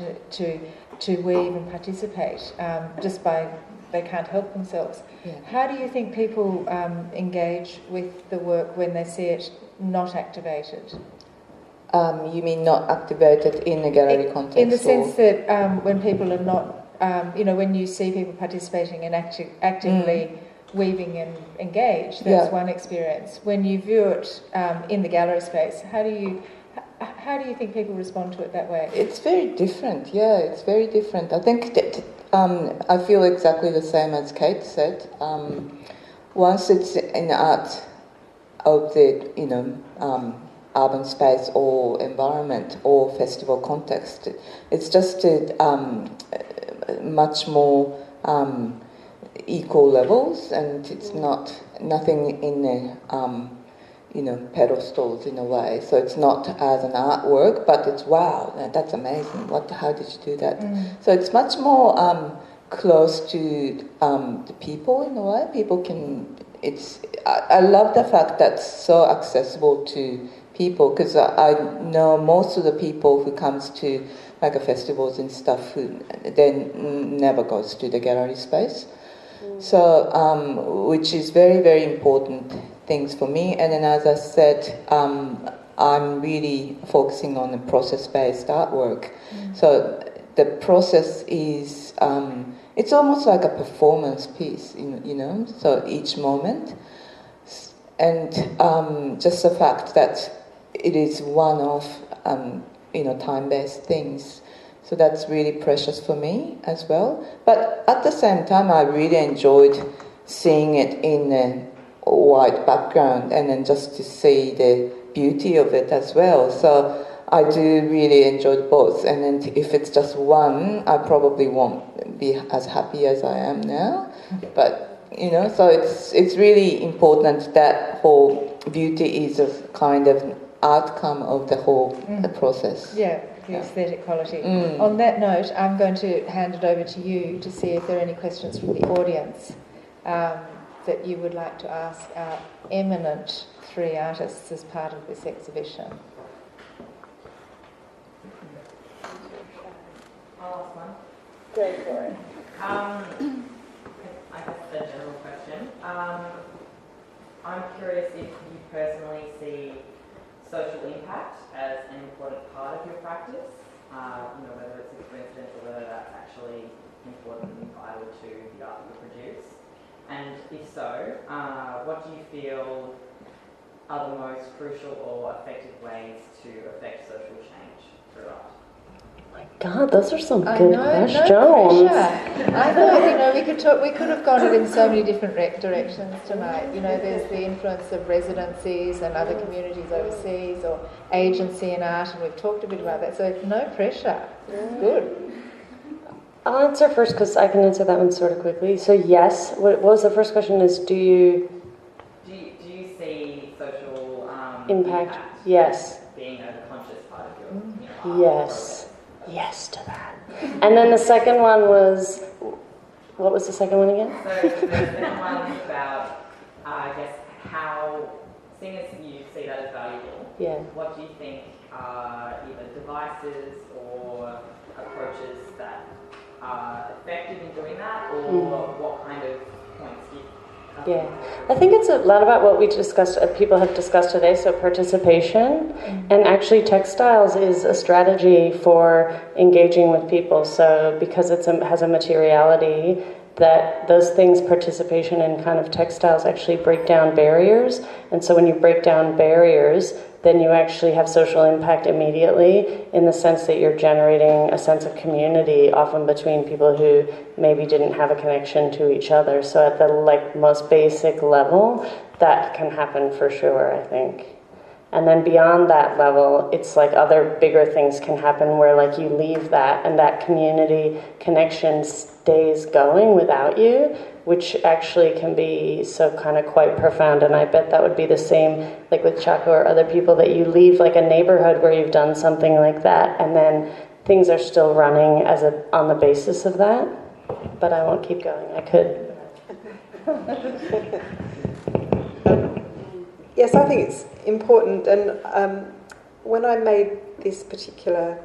to weave and participate just by they can't help themselves. Yeah. How do you think people engage with the work when they see it not activated? You mean not activated in a gallery context? In the sense that when people are not, when you see people participating and actively weaving and engaged, that's one experience. When you view it in the gallery space, how do you think people respond to it that way? It's very different. Yeah, it's very different. I think that I feel exactly the same as Kate said. Once it's in art of the urban space or environment or festival context, it's just much more equal levels, and it's nothing in the pedestals in a way. So it's not as an artwork, but it's wow, that's amazing. How did you do that? So it's much more close to the people in a way. People can. I love the fact that it's so accessible to people, because I know most of the people who comes to a festivals and stuff who then never goes to the gallery space. So, which is very, very important things for me. And then, as I said, I'm really focusing on the process-based artwork. So the process is, it's almost like a performance piece, so each moment. And just the fact that it is one-off, time-based things. So that's really precious for me as well. But at the same time, I really enjoyed seeing it in a white background and then just to see the beauty of it as well. So I do really enjoy both, and then if it's just one, I probably won't be as happy as I am now. But so it's really important that whole beauty is a kind of outcome of the whole process. Yeah, the aesthetic quality. On that note, I'm going to hand it over to you to see if there are any questions from the audience that you would like to ask our eminent three artists as part of this exhibition. I'll ask one. Go for it. I guess a general question. I'm curious if you personally see social impact as an important part of your practice, whether it's a coincidence or whether that's actually important and vital to the art you produce. And if so, what do you feel are the most crucial or effective ways to affect social change through art? My God, those are some good questions. No pressure. I thought we could have gone it in so many different directions tonight. There's the influence of residencies and other communities overseas, or agency in art, and we've talked a bit about that. So no pressure. Good. I'll answer first because I can answer that one sort of quickly. So yes, what was the first question? Is do you see social impact? Yes. Being a conscious part of your yes. Yes to that. And then the second one was, what was the second one again? So the second one is about, I guess, how, seeing as you see that as valuable, what do you think are either devices or approaches that are effective in doing that, or what kind of points do you I think it's a lot about what we discussed, people have discussed today, so participation, and actually textiles is a strategy for engaging with people, so because it has a materiality, that those things, participation in kind of textiles, actually break down barriers, and so when you break down barriers, then you actually have social impact immediately in the sense that you're generating a sense of community, often between people who maybe didn't have a connection to each other. So at the most basic level, that can happen for sure, I think. And then beyond that level, it's like other bigger things can happen where you leave that and that community connection stays going without you, which actually can be so kind of quite profound. And I bet that would be the same with Chaco or other people, that you leave a neighborhood where you've done something like that and then things are still running on the basis of that. But I won't keep going. I could. Yes, I think it's important. And when I made this particular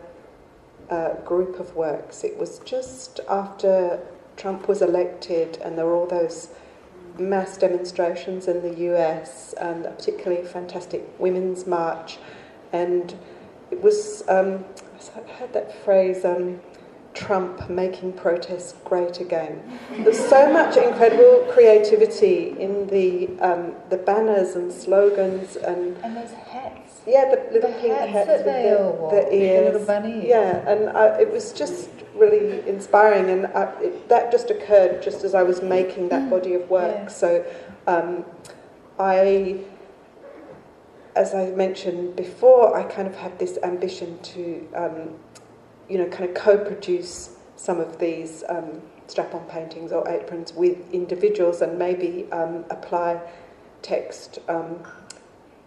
group of works, it was just after Trump was elected and there were all those mass demonstrations in the US, and a particularly fantastic women's march. And it was, I heard that phrase, Trump making protests great again. There's so much incredible creativity in the banners and slogans and those hats. Yeah, the little pink hats that they all wore, the ears, the little bunny ears. Yeah, and it was just really inspiring, and that just occurred just as I was making that body of work. Yeah. So as I mentioned before, I kind of had this ambition to kind of co-produce some of these strap-on paintings or aprons with individuals, and maybe apply text,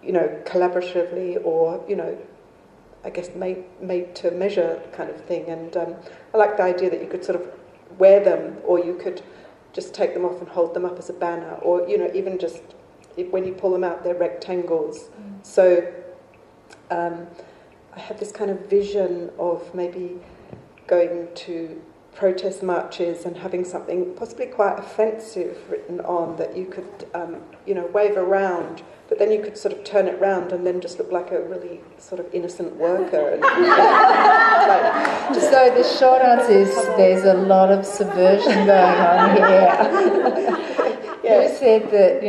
collaboratively, or I guess made to measure kind of thing. And I like the idea that you could sort of wear them, or you could just take them off and hold them up as a banner, or even just when you pull them out, they're rectangles. So I had this kind of vision of maybe going to protest marches and having something possibly quite offensive written on that you could, wave around, but then you could sort of turn it round and then just look like a really sort of innocent worker. And, so the short answer is there's a lot of subversion going on here. Yeah. Who said that,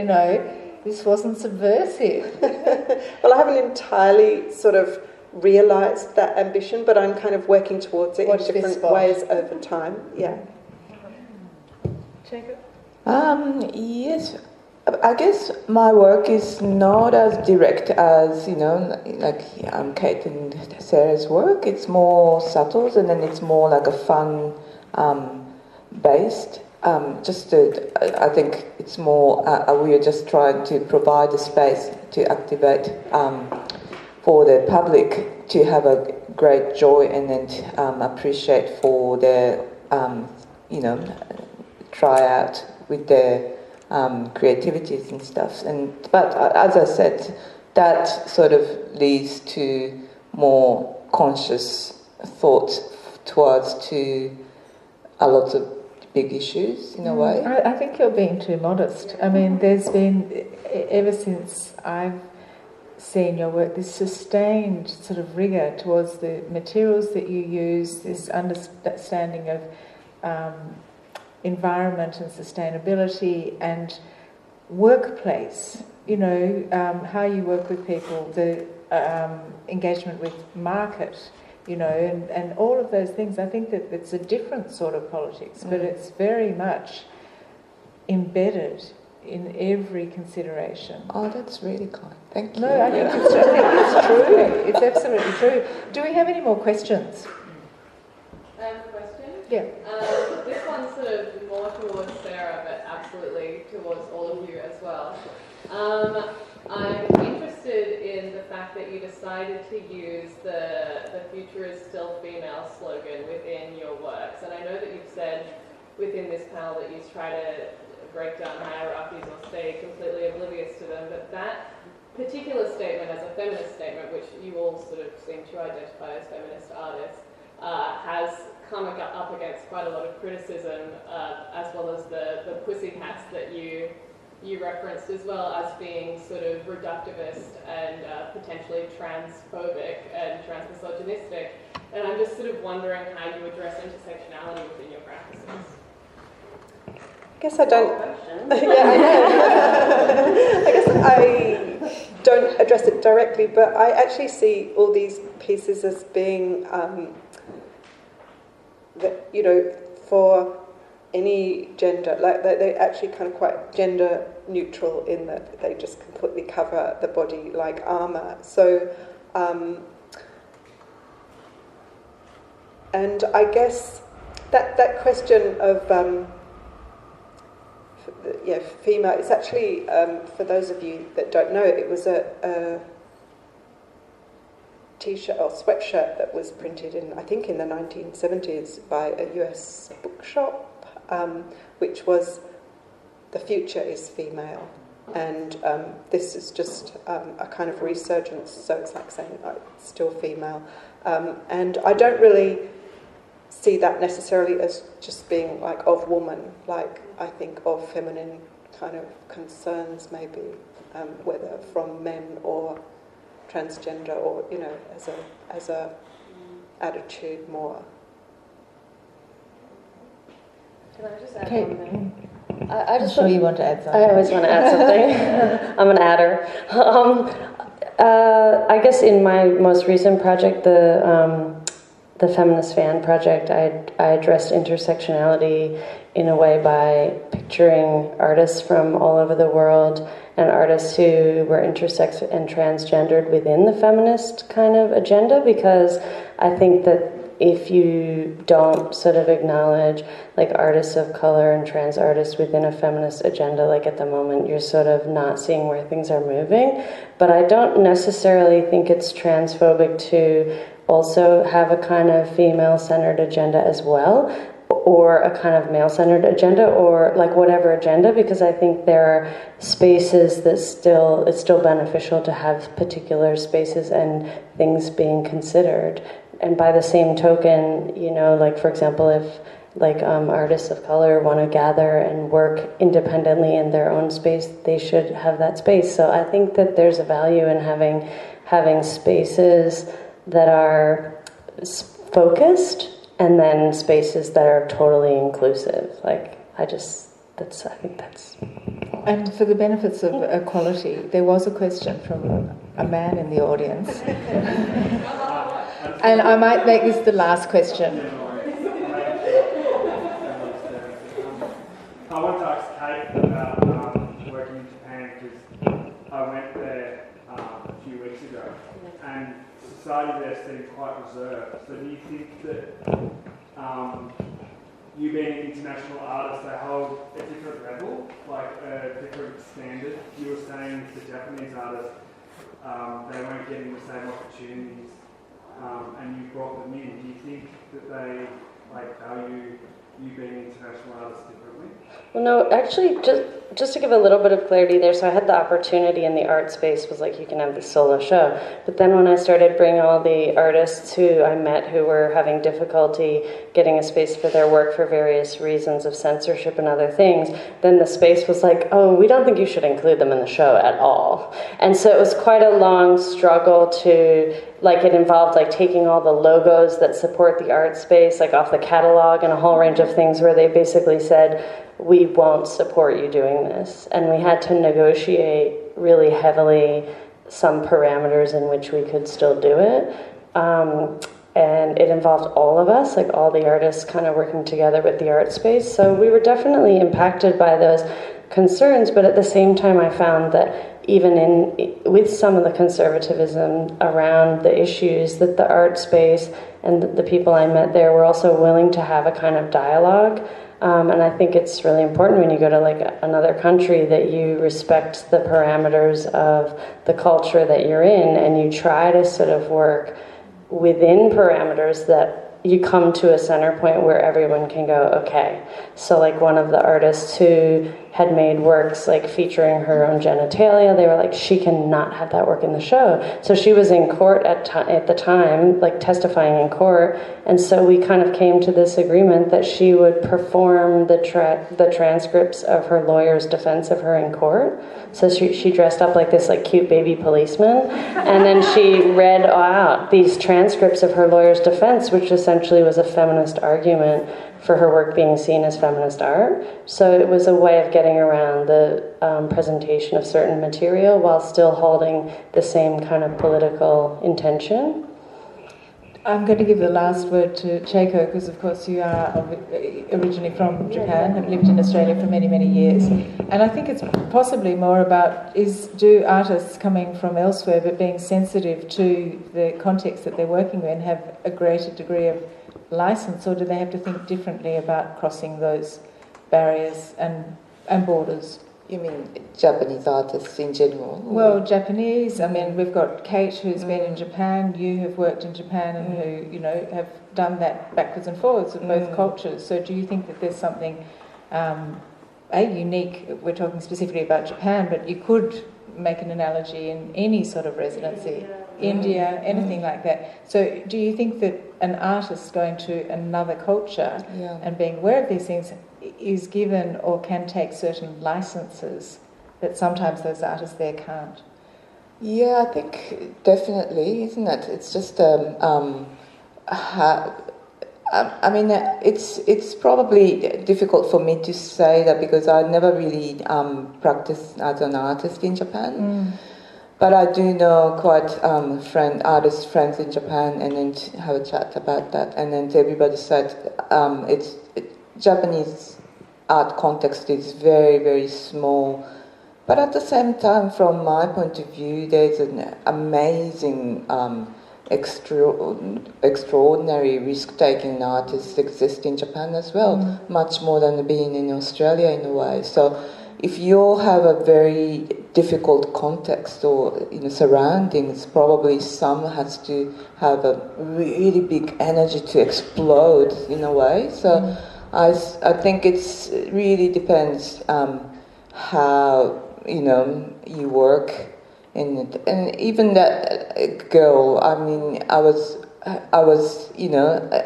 this wasn't subversive? Well, I haven't entirely sort of realised that ambition, but I'm kind of working towards it in different ways over time. Yeah. Jacob? Yes, I guess my work is not as direct as, like Kate and Sarah's work. It's more subtle, and then it's more like a fun based. I think it's more, we are just trying to provide a space to activate for the public to have a great joy and then appreciate for their, try out with their creativities and stuff. But as I said, that sort of leads to more conscious thought towards to a lot of big issues in a way. I think you're being too modest. I mean, there's been, ever since I've seen your work, this sustained sort of rigour towards the materials that you use, this understanding of environment and sustainability and workplace, how you work with people, the engagement with market, and all of those things. I think that it's a different sort of politics, but it's very much embedded in every consideration. Oh, that's really kind. Thank you. No, I think it's true. It's absolutely true. Do we have any more questions? I have a question. Yeah. This one's sort of more towards Sarah, but absolutely towards all of you as well. I'm interested in the fact that you decided to use the future is still female slogan within your works. And I know that you've said within this panel that you try to break down hierarchies or stay completely oblivious to them, but that particular statement as a feminist statement, which you all sort of seem to identify as feminist artists, has come up against quite a lot of criticism, as well as the pussy hats that you referenced, as well as being sort of reductivist and potentially transphobic and transmisogynistic. And I'm just sort of wondering how you address intersectionality within your practices. I guess I don't. Yeah, I know. I guess I don't address it directly, but I actually see all these pieces as being, for any gender, like they're actually kind of quite gender neutral in that they just completely cover the body like armour. So, and I guess that question of female, it's actually, for those of you that don't know, it was a t-shirt or sweatshirt that was printed in, I think in the 1970s by a US bookshop, which was "The future is female," and this is just a kind of resurgence, so it's like saying it's still female, and I don't really see that necessarily as just being like of woman, like I think of feminine kind of concerns maybe, whether from men or transgender or as a attitude more. Can I just add Okay. something? I'm sure you want to add something. I always want to add something. I'm an adder. I guess in my most recent project, the Feminist Fan Project, I addressed intersectionality in a way by picturing artists from all over the world and artists who were intersex and transgendered within the feminist kind of agenda, because I think that if you don't sort of acknowledge like artists of color and trans artists within a feminist agenda, like at the moment, you're sort of not seeing where things are moving. But I don't necessarily think it's transphobic to also have a kind of female-centered agenda as well, or a kind of male-centered agenda, or like whatever agenda, because I think there are spaces that it's still beneficial to have particular spaces and things being considered. And by the same token, like for example, if artists of color want to gather and work independently in their own space, they should have that space. So I think that there's a value in having spaces that are focused and then spaces that are totally inclusive. I think that's. And for the benefits of equality, there was a question from a man in the audience. And I might make this the last question. I want to ask Kate society there seemed quite reserved. So do you think that you being an international artist, they hold a different level, like a different standard? You were saying for Japanese artists, they weren't getting the same opportunities, and you brought them in. Do you think that they value you being an international artist differently? Well, no, actually, just to give a little bit of clarity there, so I had the opportunity in the art space was like, you can have this solo show. But then when I started bringing all the artists who I met who were having difficulty getting a space for their work for various reasons of censorship and other things, then the space was like, oh, we don't think you should include them in the show at all. And so it was quite a long struggle to, it involved taking all the logos that support the art space, off the catalog and a whole range of things where they basically said, we won't support you doing this. And we had to negotiate really heavily some parameters in which we could still do it. And it involved all of us, all the artists kind of working together with the art space. So we were definitely impacted by those concerns, but at the same time I found that even with some of the conservatism around the issues, that the art space and the people I met there were also willing to have a kind of dialogue. And I think it's really important when you go to another country that you respect the parameters of the culture that you're in, and you try to sort of work within parameters that you come to a center point where everyone can go, okay. So one of the artists who had made works featuring her own genitalia, they were like, she cannot have that work in the show. So she was in court at the time, testifying in court, and so we kind of came to this agreement that she would perform the transcripts of her lawyer's defense of her in court. So she dressed up like this cute baby policeman, and then she read out these transcripts of her lawyer's defense, which essentially was a feminist argument for her work being seen as feminist art. So it was a way of getting around the presentation of certain material while still holding the same kind of political intention. I'm going to give the last word to Chaco, because of course you are originally from Japan, have lived in Australia for many, many years. And I think it's possibly more about, do artists coming from elsewhere but being sensitive to the context that they're working in have a greater degree of license, or do they have to think differently about crossing those barriers and borders? You mean Japanese artists in general? Well, Japanese. I mean, we've got Kate, who's been in Japan. You have worked in Japan, and who have done that backwards and forwards of both cultures. So, do you think that there's something unique? We're talking specifically about Japan, but you could make an analogy in any sort of residency, India, anything like that. So, do you think that an artist going to another culture and being aware of these things is given or can take certain licenses that sometimes those artists there can't? Yeah, I think definitely, isn't it? It's just I mean, it's probably difficult for me to say that because I never really practiced as an artist in Japan. But I do know quite artist friends in Japan, and then have a chat about that. And then everybody said Japanese art context is very, very small. But at the same time, from my point of view, there's an amazing, extraordinary risk-taking artists exist in Japan as well, much more than being in Australia in a way. So if you have a very difficult context or surroundings, probably some has to have a really big energy to explode in a way. So I think it's really depends how you work in it. And even that girl, I mean, I was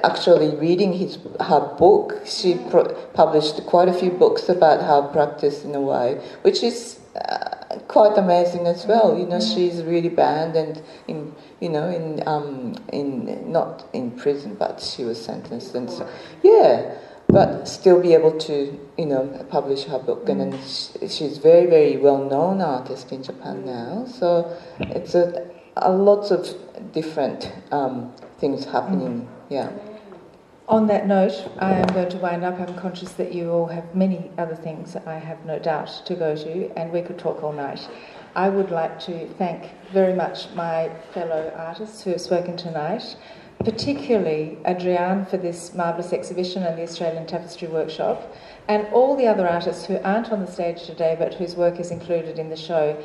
actually reading her book. She published quite a few books about her practice in a way, which is quite amazing as well. She's really banned and not in prison, but she was sentenced, and so but still be able to publish her book, and then she's very, very well known artist in Japan now. So it's a lots of different things happening. Yeah. On that note, I am going to wind up. I'm conscious that you all have many other things, I have no doubt, to go to, and we could talk all night. I would like to thank very much my fellow artists who have spoken tonight, particularly Adrienne for this marvellous exhibition and the Australian Tapestry Workshop, and all the other artists who aren't on the stage today but whose work is included in the show.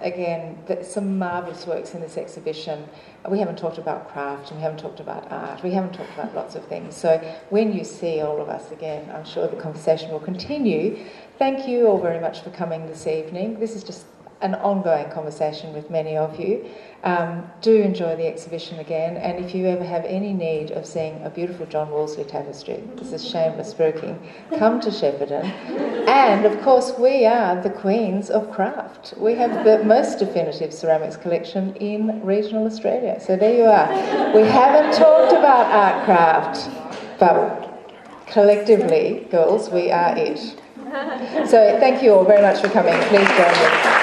Again, some marvellous works in this exhibition. We haven't talked about craft and we haven't talked about art. We haven't talked about lots of things. So when you see all of us again, I'm sure the conversation will continue. Thank you all very much for coming this evening. This is just an ongoing conversation with many of you. Do enjoy the exhibition again, and if you ever have any need of seeing a beautiful John Wolseley tapestry, this is shameless spooking, come to Shepparton. And of course we are the queens of craft. We have the most definitive ceramics collection in regional Australia. So there you are. We haven't talked about art craft, but collectively, girls, we are it. So thank you all very much for coming. Please join me.